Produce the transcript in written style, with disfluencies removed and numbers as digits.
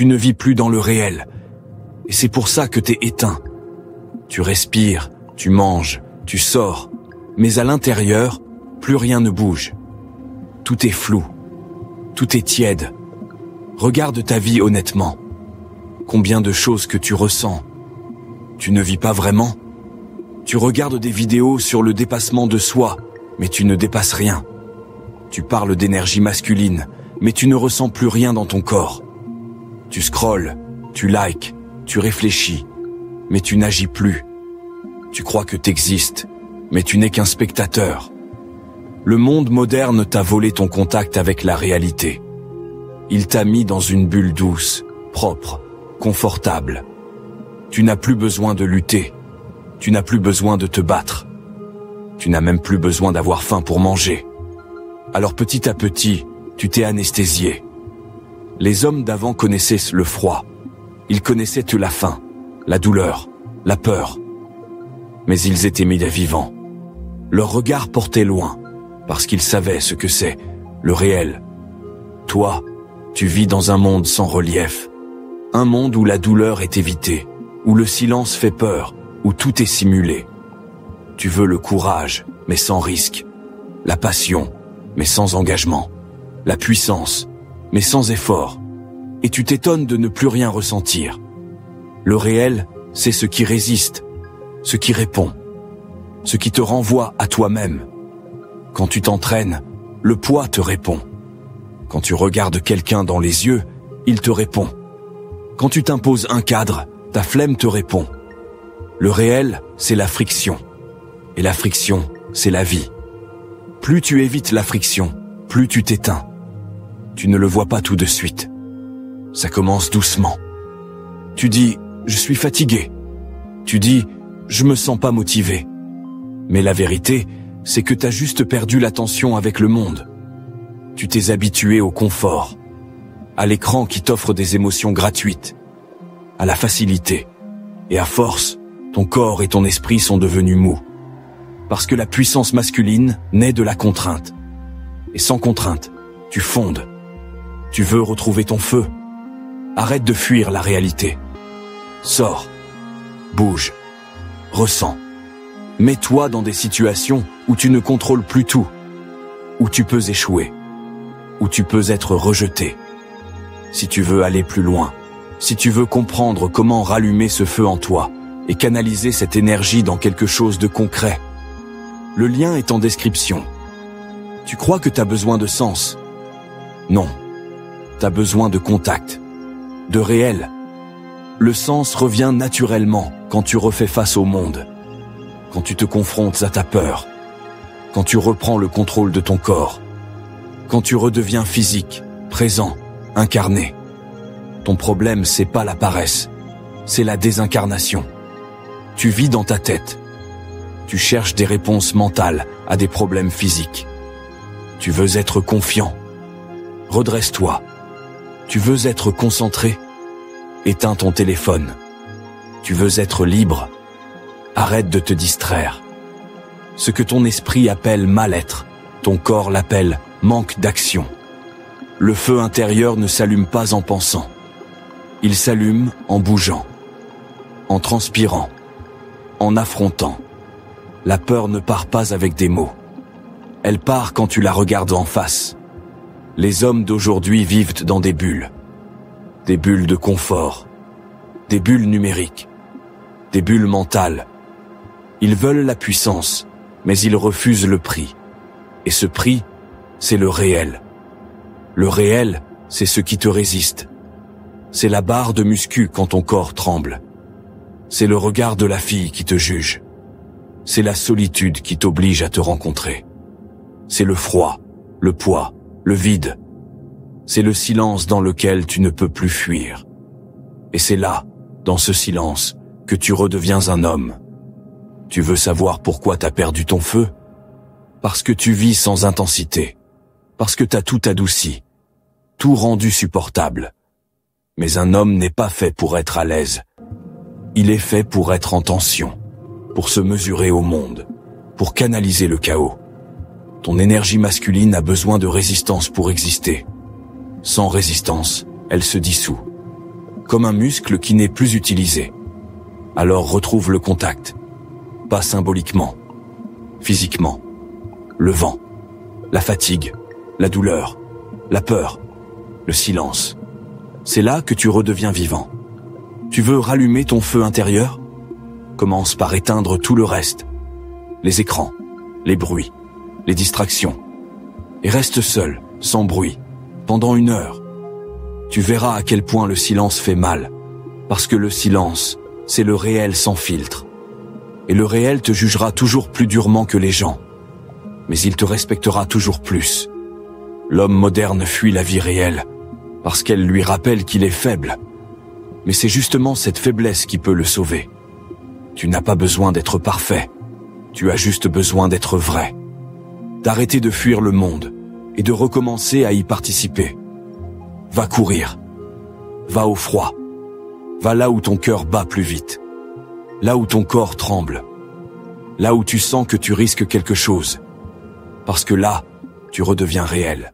Tu ne vis plus dans le réel. Et c'est pour ça que t'es éteint. Tu respires, tu manges, tu sors, mais à l'intérieur, plus rien ne bouge. Tout est flou. Tout est tiède. Regarde ta vie honnêtement. Combien de choses que tu ressens. Tu ne vis pas vraiment. Tu regardes des vidéos sur le dépassement de soi, mais tu ne dépasses rien. Tu parles d'énergie masculine, mais tu ne ressens plus rien dans ton corps. Tu scrolles, tu likes, tu réfléchis, mais tu n'agis plus. Tu crois que t'existes, mais tu n'es qu'un spectateur. Le monde moderne t'a volé ton contact avec la réalité. Il t'a mis dans une bulle douce, propre, confortable. Tu n'as plus besoin de lutter. Tu n'as plus besoin de te battre. Tu n'as même plus besoin d'avoir faim pour manger. Alors petit à petit, tu t'es anesthésié. Les hommes d'avant connaissaient le froid. Ils connaissaient la faim, la douleur, la peur. Mais ils étaient mis à vivants. Leur regard portait loin, parce qu'ils savaient ce que c'est, le réel. Toi, tu vis dans un monde sans relief. Un monde où la douleur est évitée, où le silence fait peur, où tout est simulé. Tu veux le courage, mais sans risque. La passion, mais sans engagement. La puissance, mais sans effort. Et tu t'étonnes de ne plus rien ressentir. Le réel, c'est ce qui résiste, ce qui répond, ce qui te renvoie à toi-même. Quand tu t'entraînes, le poids te répond. Quand tu regardes quelqu'un dans les yeux, il te répond. Quand tu t'imposes un cadre, ta flemme te répond. Le réel, c'est la friction. Et la friction, c'est la vie. Plus tu évites la friction, plus tu t'éteins. Tu ne le vois pas tout de suite. Ça commence doucement. Tu dis, je suis fatigué. Tu dis, je me sens pas motivé. Mais la vérité, c'est que t'as juste perdu l'attention avec le monde. Tu t'es habitué au confort, à l'écran qui t'offre des émotions gratuites, à la facilité. Et à force, ton corps et ton esprit sont devenus mous. Parce que la puissance masculine naît de la contrainte. Et sans contrainte, tu fondes. Tu veux retrouver ton feu. Arrête de fuir la réalité. Sors. Bouge. Ressens. Mets-toi dans des situations où tu ne contrôles plus tout. Où tu peux échouer. Où tu peux être rejeté. Si tu veux aller plus loin. Si tu veux comprendre comment rallumer ce feu en toi et canaliser cette énergie dans quelque chose de concret. Le lien est en description. Tu crois que t'as besoin de sens? Non. T'as besoin de contact. De réel. Le sens revient naturellement quand tu refais face au monde. Quand tu te confrontes à ta peur. Quand tu reprends le contrôle de ton corps. Quand tu redeviens physique, présent, incarné. Ton problème, c'est pas la paresse. C'est la désincarnation. Tu vis dans ta tête. Tu cherches des réponses mentales à des problèmes physiques. Tu veux être confiant. Redresse-toi. Tu veux être concentré. Éteins ton téléphone. Tu veux être libre. Arrête de te distraire. Ce que ton esprit appelle mal-être, ton corps l'appelle manque d'action. Le feu intérieur ne s'allume pas en pensant. Il s'allume en bougeant, en transpirant, en affrontant. La peur ne part pas avec des mots. Elle part quand tu la regardes en face. Les hommes d'aujourd'hui vivent dans des bulles. Des bulles de confort. Des bulles numériques. Des bulles mentales. Ils veulent la puissance, mais ils refusent le prix. Et ce prix, c'est le réel. Le réel, c'est ce qui te résiste. C'est la barre de muscu quand ton corps tremble. C'est le regard de la fille qui te juge. C'est la solitude qui t'oblige à te rencontrer. C'est le froid, le poids, le vide. C'est le silence dans lequel tu ne peux plus fuir. Et c'est là, dans ce silence, que tu redeviens un homme. Tu veux savoir pourquoi t'as perdu ton feu? Parce que tu vis sans intensité. Parce que t'as tout adouci. Tout rendu supportable. Mais un homme n'est pas fait pour être à l'aise. Il est fait pour être en tension. Pour se mesurer au monde. Pour canaliser le chaos. Ton énergie masculine a besoin de résistance pour exister. Sans résistance, elle se dissout. comme un muscle qui n'est plus utilisé. Alors retrouve le contact. Pas symboliquement, physiquement. Le vent, la fatigue, la douleur, la peur, le silence. C'est là que tu redeviens vivant. Tu veux rallumer ton feu intérieur? Commence par éteindre tout le reste. Les écrans, les bruits, les distractions. Et reste seul, sans bruit, pendant 1 heure. Tu verras à quel point le silence fait mal. Parce que le silence, c'est le réel sans filtre. Et le réel te jugera toujours plus durement que les gens. Mais il te respectera toujours plus. L'homme moderne fuit la vie réelle, parce qu'elle lui rappelle qu'il est faible. Mais c'est justement cette faiblesse qui peut le sauver. Tu n'as pas besoin d'être parfait. Tu as juste besoin d'être vrai. D'arrêter de fuir le monde et de recommencer à y participer. Va courir. Va au froid. Va là où ton cœur bat plus vite. Là où ton corps tremble. Là où tu sens que tu risques quelque chose. Parce que là, tu redeviens réel.